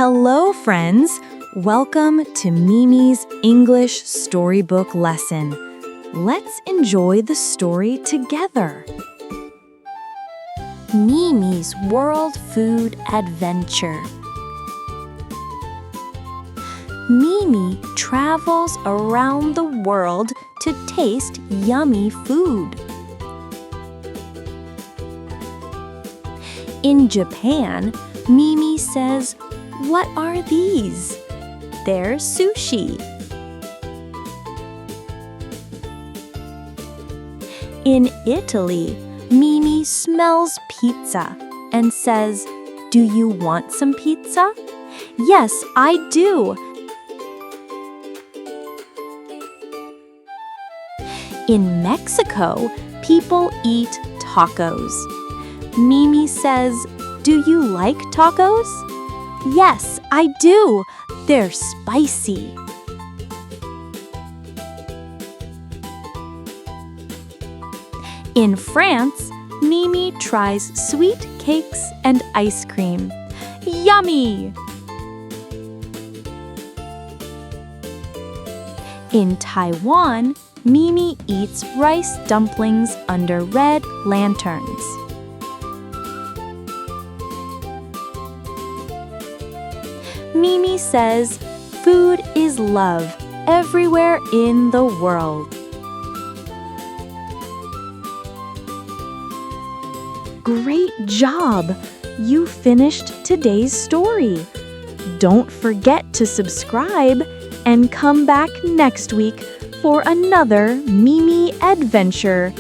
Hello, friends! Welcome to Mimi's English storybook lesson. Let's enjoy the story together. Mimi's World Food Adventure. Mimi travels around the world to taste yummy food. In Japan, Mimi says, "What are these?" They're sushi. In Italy, Mimi smells pizza and says, "Do you want some pizza?" "Yes, I do." In Mexico, people eat tacos. Mimi says, "Do you like tacos?" "Yes, I do. They're spicy." In France, Mimi tries sweet cakes and ice cream. Yummy! In Taiwan, Mimi eats rice dumplings under red lanterns. Mimi says, "Food is love everywhere in the world." Great job! You finished today's story. Don't forget to subscribe and come back next week for another Mimi adventure.